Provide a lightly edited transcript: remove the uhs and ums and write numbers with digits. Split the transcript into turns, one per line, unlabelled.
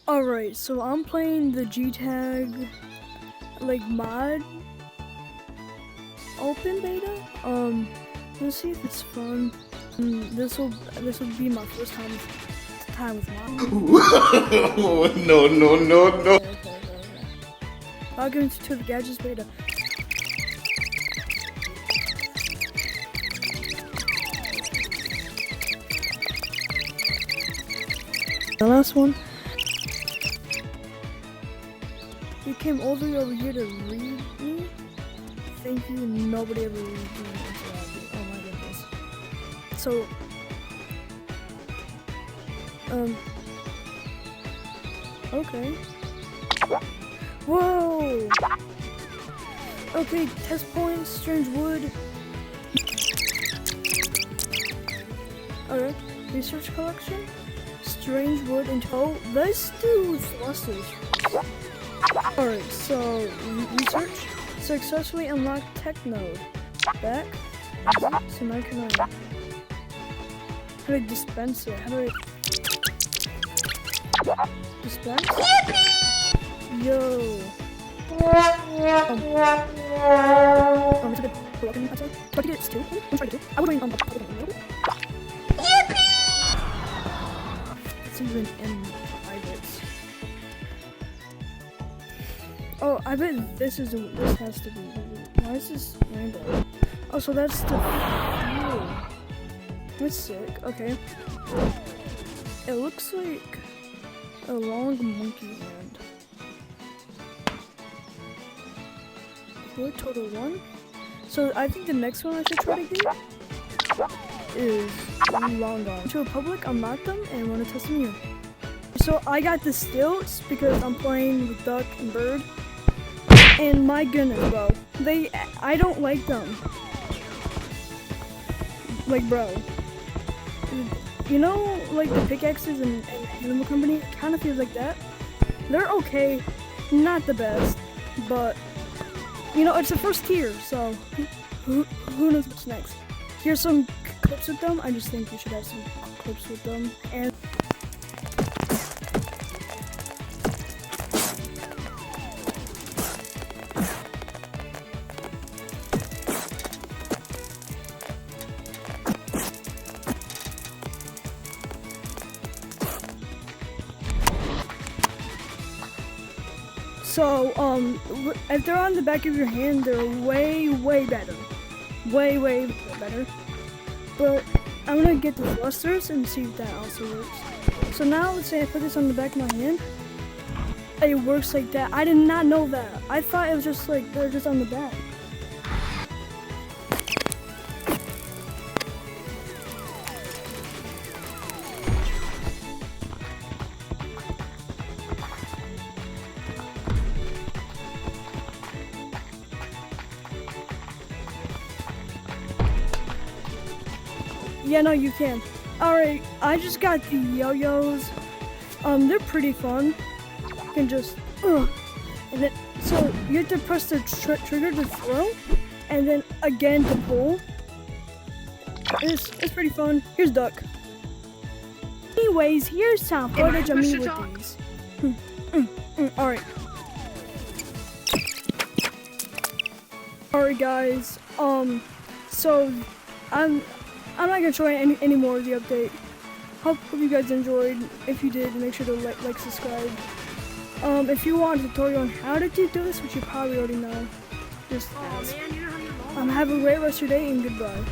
Alright, so I'm playing the gtag like mod open beta. Let's see if it's fun. This will be my first time with mod.
No.
Okay. I'll get into the gadgets beta. The last one. You came all the way over here to read me? Thank you, nobody ever reads me. Oh my goodness. So, okay. Whoa! Okay, test points, strange wood. Alright, research collection, strange wood, and oh, let's do thrusters. Alright, so research, successfully unlocked tech node. Back, so now I can how do I dispense it? How do I dispense? Yo. It's a bit broken, I'd say. Do I get it too? I'm trying to do. I would bring it's even in privates. Oh, I bet this has to be. Why is this rainbow? Oh, so that's the fuel. That's sick. Okay. It looks like a long monkey hand. What, total 1? So I think the next one I should try to get is long arm. To Republic, unlock them and want to test them here. So I got the stilts because I'm playing with duck and bird. And my goodness, bro, I don't like them. Like, bro, you know, like the pickaxes and Animal Company, it kind of feels like that. They're okay, not the best, but you know, it's the first tier, so who knows what's next. Here's some clips with them. I just think you should have some clips with them. And so, if they're on the back of your hand, they're way better. Way better. But I'm gonna get the thrusters and see if that also works. So now, let's say I put this on the back of my hand. It works like that. I did not know that. I thought it was just like, they're just on the back. Yeah, no, you can. Alright, I just got the yo-yos. They're pretty fun. You can just, and then, so you have to press the trigger to throw, and then again to pull. It's pretty fun. Here's Duck. Anyways, here's some footage of me with these. Alright. Alright guys, so I'm not gonna show you any more of the update. Hope you guys enjoyed. If you did, make sure to like, subscribe. If you want a tutorial on how to do this, which you probably already know, just ask. Have a great rest of your day and goodbye.